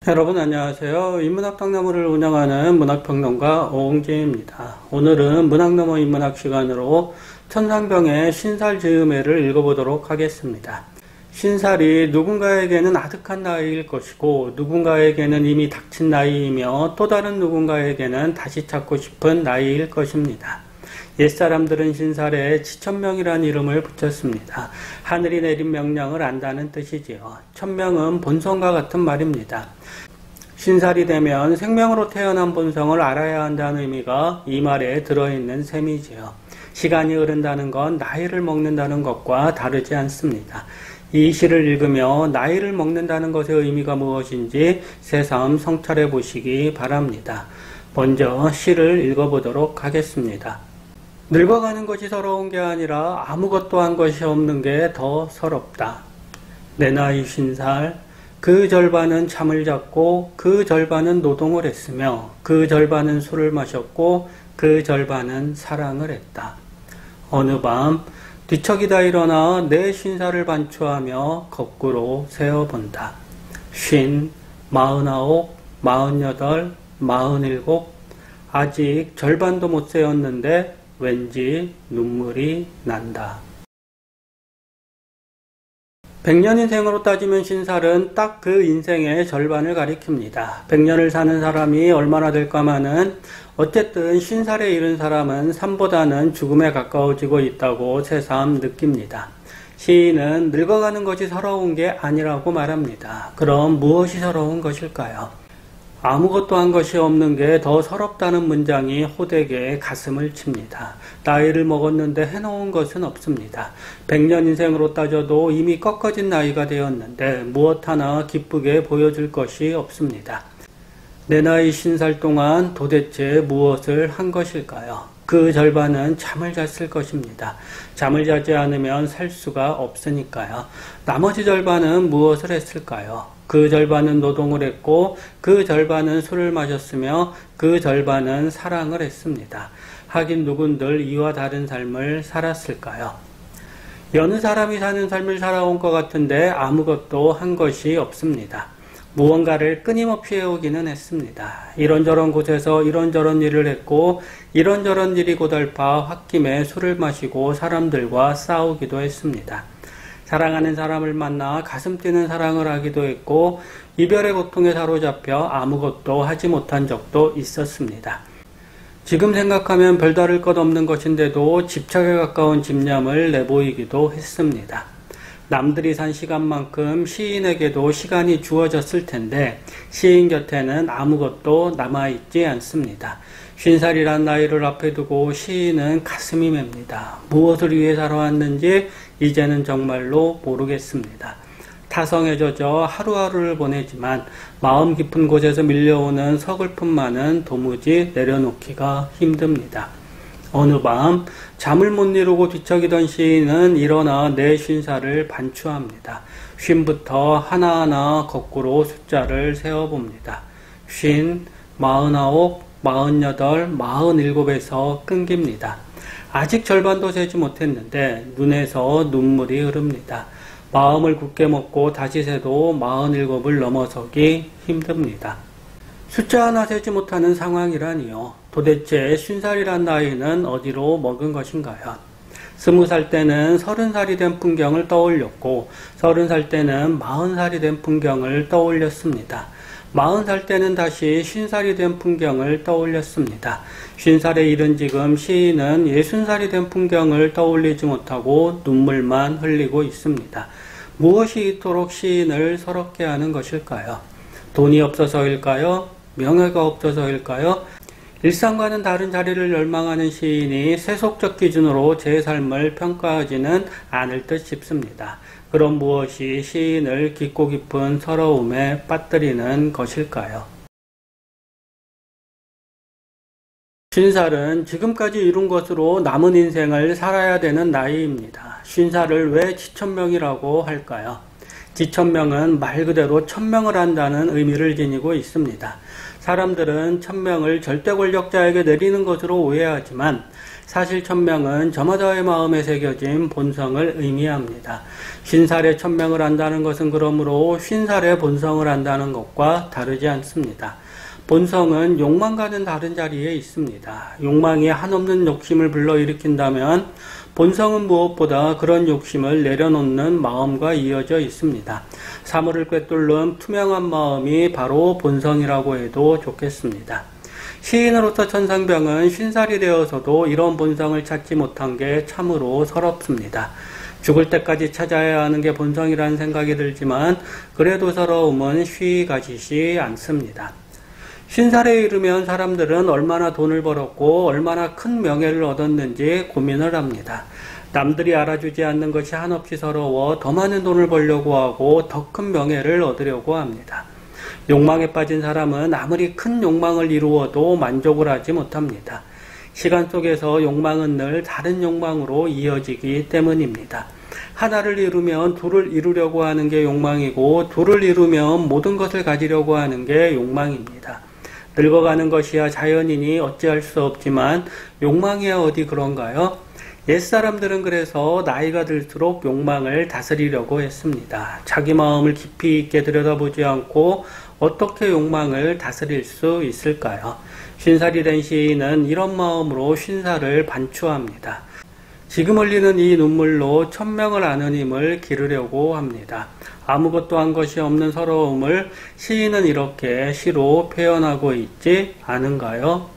여러분 안녕하세요. 인문학박람회를 운영하는 문학평론가 오홍재입니다. 오늘은 문학너머 인문학 시간으로 천상병의 신살즈음해를 읽어보도록 하겠습니다. 신살이 누군가에게는 아득한 나이일 것이고 누군가에게는 이미 닥친 나이이며 또 다른 누군가에게는 다시 찾고 싶은 나이일 것입니다. 옛사람들은 신살에 지천명이라는 이름을 붙였습니다. 하늘이 내린 명령을 안다는 뜻이지요. 천명은 본성과 같은 말입니다. 신살이 되면 생명으로 태어난 본성을 알아야 한다는 의미가 이 말에 들어있는 셈이지요. 시간이 흐른다는 건 나이를 먹는다는 것과 다르지 않습니다. 이 시를 읽으며 나이를 먹는다는 것의 의미가 무엇인지 새삼 성찰해 보시기 바랍니다. 먼저 시를 읽어보도록 하겠습니다. 늙어가는 것이 서러운 게 아니라 아무것도 한 것이 없는 게 더 서럽다. 내 나이 50살, 그 절반은 잠을 잤고 그 절반은 노동을 했으며 그 절반은 술을 마셨고 그 절반은 사랑을 했다. 어느 밤 뒤척이다 일어나 내 50살을 반추하며 거꾸로 세어본다. 50, 49, 48, 47 아직 절반도 못 세었는데 왠지 눈물이 난다. 100년 인생으로 따지면 신살은 딱 그 인생의 절반을 가리킵니다. 100년을 사는 사람이 얼마나 될까마는 어쨌든 신살에 이른 사람은 삶보다는 죽음에 가까워지고 있다고 새삼 느낍니다. 시인은 늙어가는 것이 서러운 게 아니라고 말합니다. 그럼 무엇이 서러운 것일까요? 아무것도 한 것이 없는 게 더 서럽다는 문장이 호되게 가슴을 칩니다. 나이를 먹었는데 해놓은 것은 없습니다. 100년 인생으로 따져도 이미 꺾어진 나이가 되었는데 무엇 하나 기쁘게 보여줄 것이 없습니다. 내 나이 50살 동안 도대체 무엇을 한 것일까요? 그 절반은 잠을 잤을 것입니다. 잠을 자지 않으면 살 수가 없으니까요. 나머지 절반은 무엇을 했을까요? 그 절반은 노동을 했고 그 절반은 술을 마셨으며 그 절반은 사랑을 했습니다. 하긴 누군들 이와 다른 삶을 살았을까요? 여느 사람이 사는 삶을 살아온 것 같은데 아무것도 한 것이 없습니다. 무언가를 끊임없이 해오기는 했습니다. 이런저런 곳에서 이런저런 일을 했고 이런저런 일이 고달파 홧김에 술을 마시고 사람들과 싸우기도 했습니다. 사랑하는 사람을 만나 가슴 뛰는 사랑을 하기도 했고 이별의 고통에 사로잡혀 아무것도 하지 못한 적도 있었습니다. 지금 생각하면 별다를 것 없는 것인데도 집착에 가까운 집념을 내보이기도 했습니다. 남들이 산 시간만큼 시인에게도 시간이 주어졌을 텐데 시인 곁에는 아무것도 남아있지 않습니다. 50살이란 나이를 앞에 두고 시인은 가슴이 맵니다. 무엇을 위해 살아왔는지 이제는 정말로 모르겠습니다. 타성에 젖어 하루하루를 보내지만 마음 깊은 곳에서 밀려오는 서글픔만은 도무지 내려놓기가 힘듭니다. 어느 밤 잠을 못 이루고 뒤척이던 시인은 일어나 내 50살을 반추합니다. 50부터 하나하나 거꾸로 숫자를 세어봅니다. 50, 49, 48, 47에서 끊깁니다. 아직 절반도 세지 못했는데 눈에서 눈물이 흐릅니다. 마음을 굳게 먹고 다시 세도 47을 넘어서기 힘듭니다. 숫자 하나 세지 못하는 상황이라니요. 도대체 50살이란 나이는 어디로 먹은 것인가요? 20살 때는 30살이 된 풍경을 떠올렸고 30살 때는 40살이 된 풍경을 떠올렸습니다. 40살 때는 다시 50살이 된 풍경을 떠올렸습니다. 50살에 이른 지금 시인은 60살이 된 풍경을 떠올리지 못하고 눈물만 흘리고 있습니다. 무엇이 이토록 시인을 서럽게 하는 것일까요? 돈이 없어서일까요? 명예가 없어서일까요? 일상과는 다른 자리를 열망하는 시인이 세속적 기준으로 제 삶을 평가하지는 않을 듯 싶습니다. 그럼 무엇이 시인을 깊고 깊은 서러움에 빠뜨리는 것일까요? 50살은 지금까지 이룬 것으로 남은 인생을 살아야 되는 나이입니다. 50살을 왜 지천명이라고 할까요? 지천명은 말 그대로 천명을 한다는 의미를 지니고 있습니다. 사람들은 천명을 절대 권력자에게 내리는 것으로 오해하지만 사실 천명은 저마다의 마음에 새겨진 본성을 의미합니다. 50살에 천명을 안다는 것은 그러므로 50살에 본성을 안다는 것과 다르지 않습니다. 본성은 욕망과는 다른 자리에 있습니다. 욕망이 한없는 욕심을 불러일으킨다면 본성은 무엇보다 그런 욕심을 내려놓는 마음과 이어져 있습니다. 사물을 꿰뚫는 투명한 마음이 바로 본성이라고 해도 좋겠습니다. 시인으로서 천상병은 50살이 되어서도 이런 본성을 찾지 못한 게 참으로 서럽습니다. 죽을 때까지 찾아야 하는 게 본성이라는 생각이 들지만 그래도 서러움은 쉬이 가지지 않습니다. 50살에 이르면 사람들은 얼마나 돈을 벌었고 얼마나 큰 명예를 얻었는지 고민을 합니다. 남들이 알아주지 않는 것이 한없이 서러워 더 많은 돈을 벌려고 하고 더 큰 명예를 얻으려고 합니다. 욕망에 빠진 사람은 아무리 큰 욕망을 이루어도 만족을 하지 못합니다. 시간 속에서 욕망은 늘 다른 욕망으로 이어지기 때문입니다. 하나를 이루면 둘을 이루려고 하는 게 욕망이고 둘을 이루면 모든 것을 가지려고 하는 게 욕망입니다. 늙어가는 것이야 자연이니 어찌할 수 없지만 욕망이야 어디 그런가요? 옛사람들은 그래서 나이가 들수록 욕망을 다스리려고 했습니다. 자기 마음을 깊이 있게 들여다보지 않고 어떻게 욕망을 다스릴 수 있을까요? 50살이 된 시인은 이런 마음으로 50살을 반추합니다. 지금 흘리는 이 눈물로 천명을 아는 힘을 기르려고 합니다. 아무것도 한 것이 없는 서러움을 시인은 이렇게 시로 표현하고 있지 않은가요?